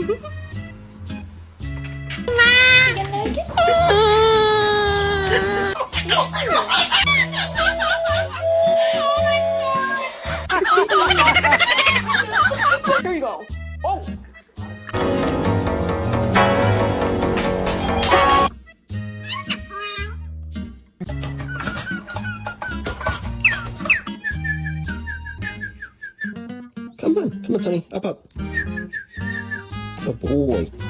Here you go. Oh. Come on, Sonny, up. Good boy.